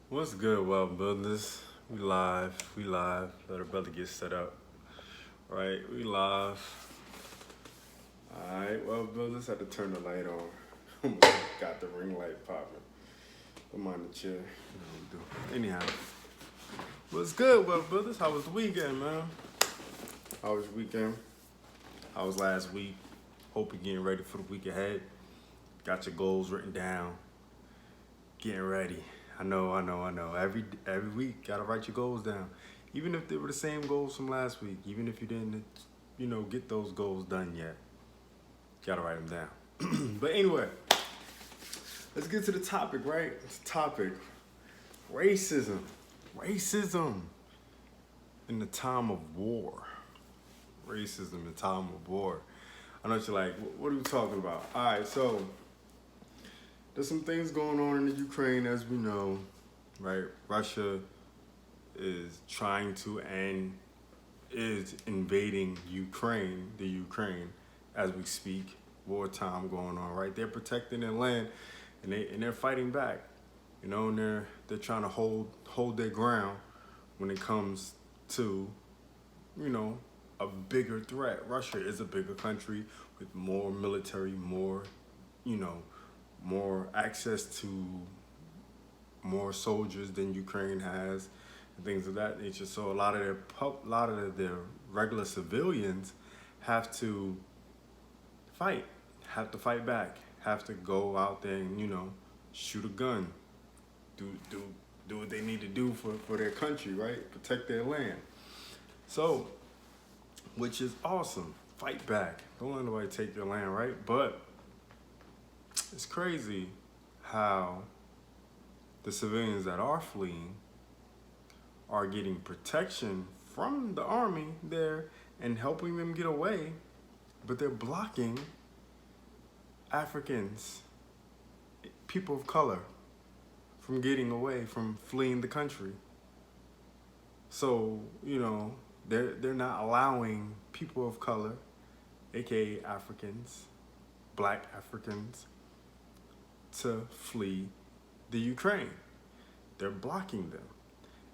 What's good, Wealthbuilderz? We live. Let our brother get set up. Right, we live. Alright, Wealthbuilderz, had to turn the light on. Got the ring light popping. Come on the chair. You know what we do. Anyhow, what's good, Wealthbuilderz? How was the weekend, man? How was your weekend? How was last week? Hope you're getting ready for the week ahead. Got your goals written down. Getting ready. I know. Every week, gotta write your goals down. Even if they were the same goals from last week, even if you didn't, get those goals done yet, gotta write them down. But anyway, let's get to the topic, right? It's the topic. Racism in the time of war. Racism in the time of war. I know what you're like, what are we talking about? All right, so there's some things going on in the Ukraine, as we know, right? Russia is trying to and is invading the Ukraine, as we speak. Wartime going on, right? They're protecting their land, and they're fighting back, and they're trying to hold their ground when it comes to, a bigger threat. Russia is a bigger country with more military, more access to more soldiers than Ukraine has, and things of that nature. So a lot of their regular civilians have to fight back, have to go out there and shoot a gun, do what they need to do for their country, right? Protect their land. So, which is awesome. Fight back. Don't let nobody take your land, right? But it's crazy how the civilians that are fleeing are getting protection from the army there and helping them get away, but they're blocking Africans, people of color, from getting away, from fleeing the country. So, they're not allowing people of color, aka Africans, black Africans, to flee the Ukraine. They're blocking them.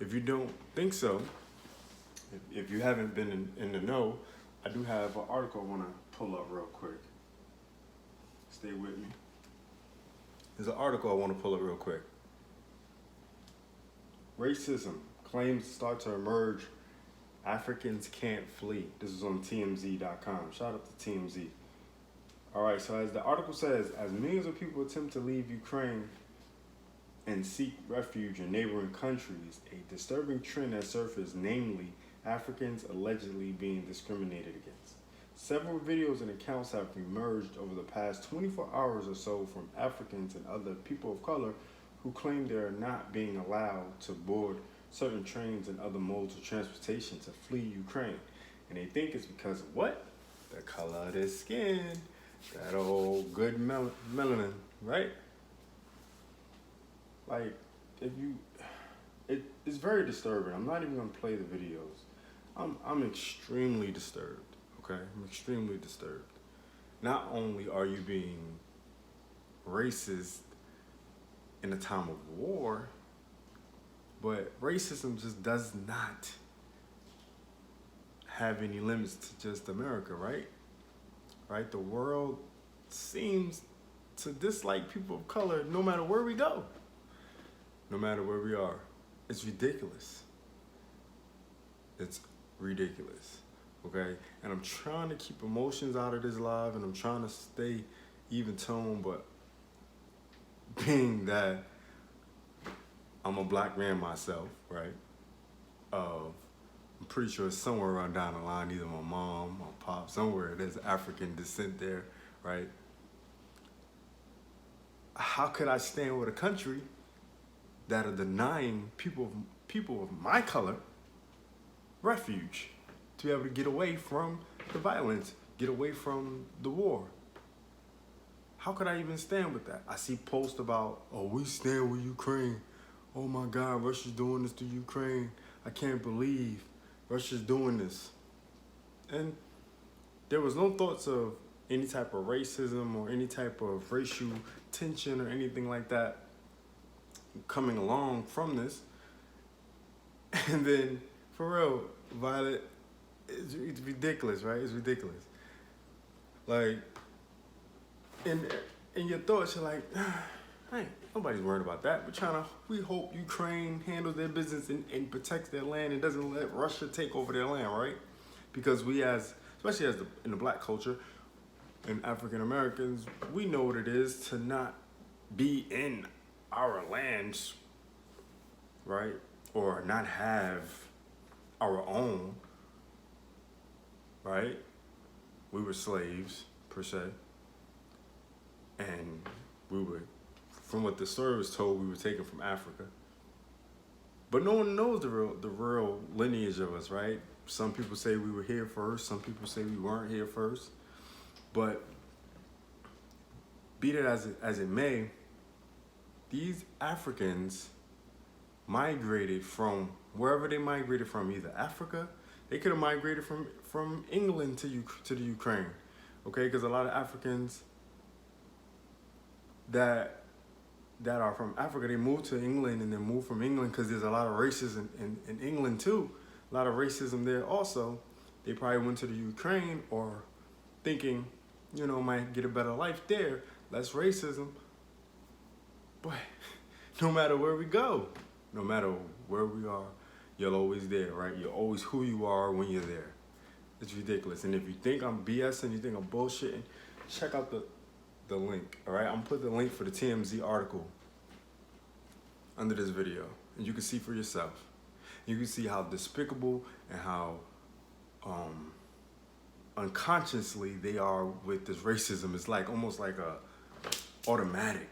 If you don't think so, if you haven't been in the know, I do have an article I want to pull up real quick. Stay with me. There's an article I want to pull up real quick. Racism claims start to emerge. Africans can't flee. This is on TMZ.com. Shout out to TMZ. All right, so as the article says, as millions of people attempt to leave Ukraine and seek refuge in neighboring countries, a disturbing trend has surfaced, namely Africans allegedly being discriminated against. Several videos and accounts have emerged over the past 24 hours or so from Africans and other people of color who claim they are not being allowed to board certain trains and other modes of transportation to flee Ukraine. And they think it's because of what? The color of their skin. That old good melanin, right? Like, it's very disturbing. I'm not even gonna play the videos. I'm extremely disturbed. Okay, I'm extremely disturbed. Not only are you being racist in a time of war, but racism just does not have any limits to just America, right? Right? The world seems to dislike people of color no matter where we go, no matter where we are. It's ridiculous. It's ridiculous, okay? And I'm trying to keep emotions out of this live, and I'm trying to stay even tone, but being that I'm a black man myself, right? I'm pretty sure somewhere around down the line, either my mom, my pop, somewhere there's African descent there, right? How could I stand with a country that are denying people of my color refuge to be able to get away from the violence, get away from the war? How could I even stand with that? I see posts about, oh, we stand with Ukraine. Oh my God, Russia's doing this to Ukraine. I can't believe Russia's doing this. And there was no thoughts of any type of racism or any type of racial tension or anything like that. coming along from this. And then, for real, Violet, it's ridiculous, right? It's ridiculous. Like, in your thoughts, you're like, hey, nobody's worried about that. We hope Ukraine handles their business and protects their land and doesn't let Russia take over their land, right? Because especially in the black culture and African Americans, we know what it is to not be in our lands, right? Or not have our own, right? We were slaves, per se. And we were, from what the story was told, we were taken from Africa. But no one knows the real lineage of us, right? Some people say we were here first. Some people say we weren't here first. But be that as it may, these Africans migrated from wherever they migrated from, either Africa, they could have migrated from England to the Ukraine, okay? Because a lot of Africans that are from Africa, they moved to England and then moved from England because there's a lot of racism in England too. A lot of racism there also. They probably went to the Ukraine or thinking, might get a better life there, less racism. But no matter where we go, no matter where we are, you're always there, right? You're always who you are when you're there. It's ridiculous. And if you think I'm BSing, you think I'm bullshitting, check out the link, all right? I'm gonna put the link for the TMZ article under this video, and you can see for yourself. You can see how despicable and how unconsciously they are with this racism. It's like almost like a automatic.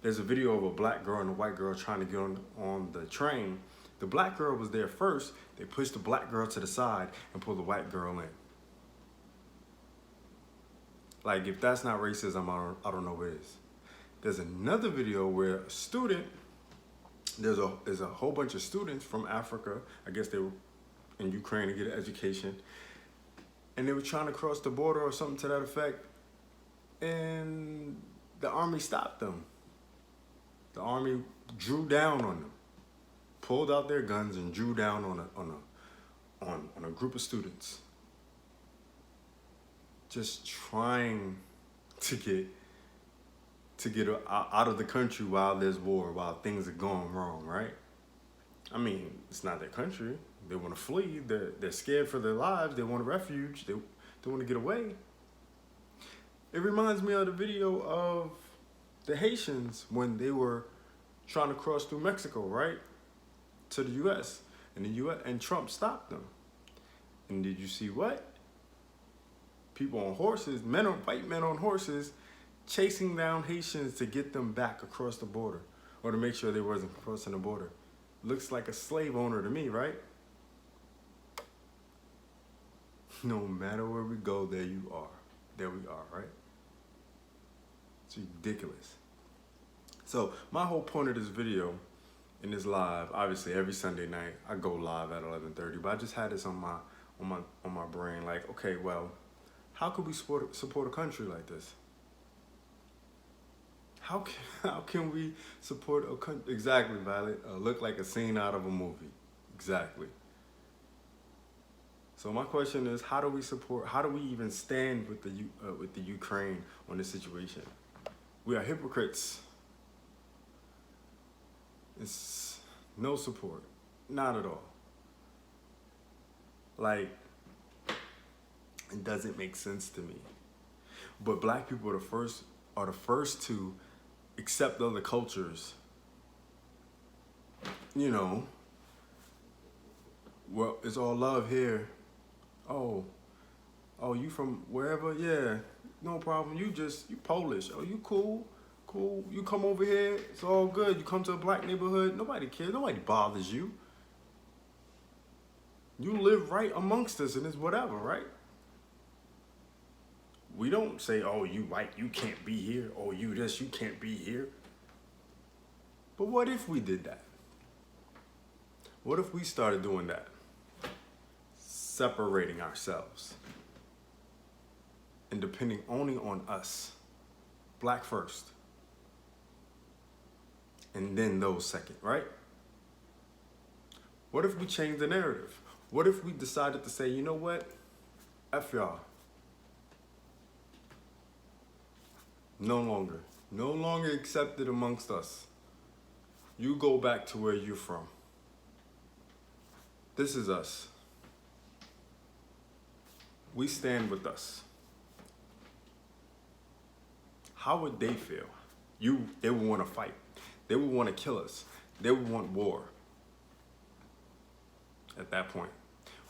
There's a video of a black girl and a white girl trying to get on the train. The black girl was there first. They pushed the black girl to the side and pulled the white girl in. Like, if that's not racism, I don't know what is. There's another video where a student, there's a whole bunch of students from Africa. I guess they were in Ukraine to get an education. And they were trying to cross the border or something to that effect. And the army stopped them. The army drew down on them, pulled out their guns and drew down on a group of students, just trying to get out of the country while there's war, while things are going wrong, right? I mean, it's not their country. They want to flee. They're scared for their lives. They want a refuge. They want to get away. It reminds me of the video of the Haitians when they were trying to cross through Mexico, right, to the U.S. and Trump stopped them. And did you see what? People on horses, white men on horses, chasing down Haitians to get them back across the border, or to make sure they wasn't crossing the border. Looks like a slave owner to me, right? No matter where we go, there you are. There we are, right? It's ridiculous. So my whole point of this video in this live, obviously every Sunday night I go live at 11:30, but I just had this on my brain, like, okay, well, how could we support a country like this? How can we support a country? Exactly, Violet. Look like a scene out of a movie. Exactly. So my question is, how do we even stand with the Ukraine on this situation? We are hypocrites. It's no support, not at all. Like, it doesn't make sense to me. But black people are the first to accept other cultures. Well, it's all love here. Oh, you from wherever? Yeah, no problem. You Polish. Oh, you cool. You come over here, it's all good. You come to a black neighborhood, nobody cares. Nobody bothers you. You live right amongst us and it's whatever, right? We don't say, oh, you white, you can't be here. Oh, you this, you can't be here. But what if we did that? What if we started doing that? Separating ourselves and depending only on us. Black first. and then those second, right? What if we change the narrative? What if we decided to say, you know what? F y'all. No longer accepted amongst us. You go back to where you're from. This is us. We stand with us. How would they feel? They would want to fight. They would want to kill us. They would want war. At that point,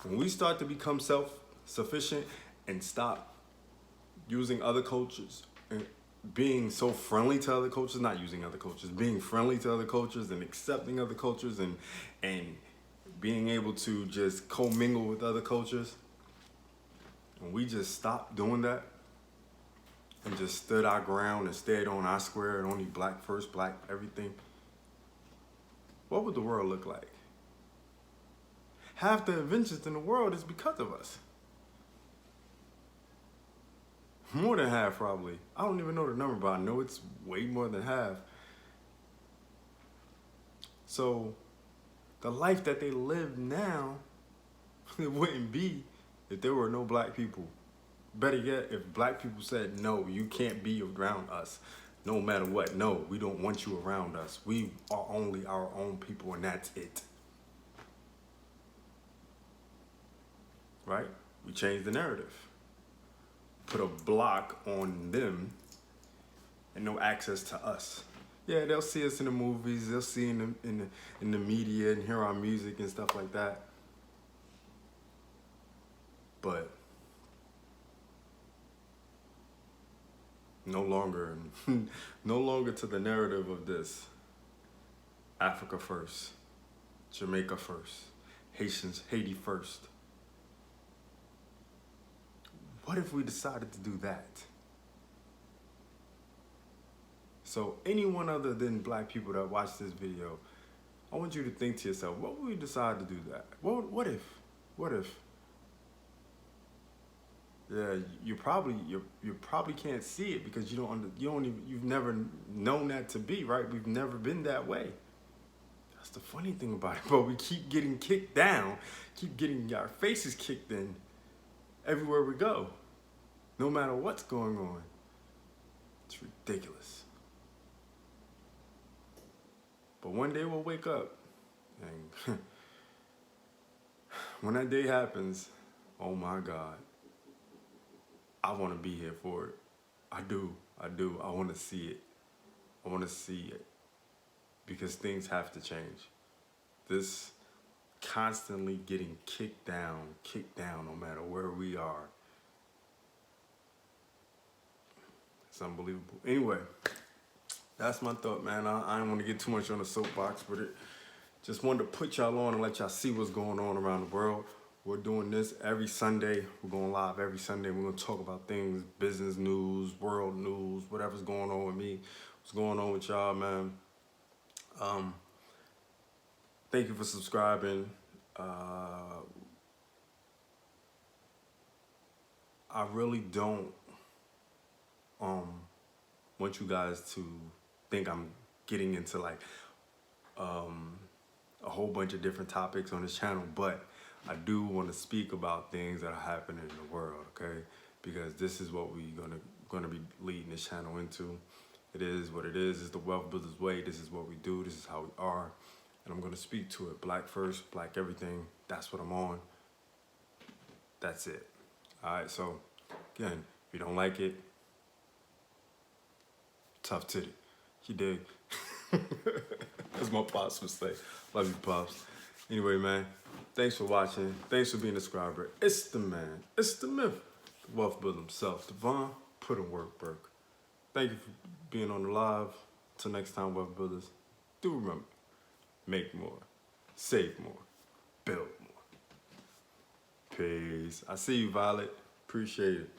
when we start to become self-sufficient and stop using other cultures and being so friendly to other cultures, not using other cultures, being friendly to other cultures and accepting other cultures and being able to just commingle with other cultures, when we just stopped doing that and just stood our ground and stayed on our square and only black first, black everything, what would the world look like? Half the inventions in the world is because of us. More than half, probably. I don't even know the number, but I know it's way more than half. So the life that they live now, it wouldn't be if there were no black people. Better yet, if black people said, no, you can't be around us, no matter what. No, we don't want you around us. We are only our own people, and that's it. Right? We changed the narrative. Put a block on them and no access to us. Yeah, they'll see us in the movies, they'll see in the media and hear our music and stuff like that. But no longer to the narrative of this. Africa first, Jamaica first, Haiti first. What if we decided to do that? So anyone other than black people that watch this video, I want you to think to yourself, what would we decide to do that? What if? Yeah, you probably can't see it because you've never known that to be, right? We've never been that way. That's the funny thing about it. But we keep getting kicked down, keep getting our faces kicked in everywhere we go, no matter what's going on. It's ridiculous. But one day we'll wake up, and when that day happens, oh my God, I want to be here for it. I do. I want to see it. I want to see it. Because things have to change. This constantly getting kicked down no matter where we are. It's unbelievable. Anyway, that's my thought, man. I don't want to get too much on the soapbox with it. Just wanted to put y'all on and let y'all see what's going on around the world. We're doing this every Sunday. We're going live every Sunday. We're going to talk about things, business news, world news, whatever's going on with me, what's going on with y'all, man. Thank you for subscribing. I really don't want you guys to think I'm getting into like a whole bunch of different topics on this channel, but I do want to speak about things that are happening in the world, okay? Because this is what we're gonna be leading this channel into. It is what it is. It's the Wealthbuilderz way. This is what we do. This is how we are. And I'm going to speak to it. Black first, black everything. That's what I'm on. That's it. All right. So, again, if you don't like it, tough titty. You dig? That's my pops would say. Love you, pops. Anyway, man, thanks for watching. Thanks for being a subscriber. It's the man. It's the myth. The Wealthbuilder himself. Devon, put in work, Burke. Thank you for being on the live. Till next time, Wealthbuilderz. Do remember, make more, save more, build more. Peace. I see you, Violet. Appreciate it.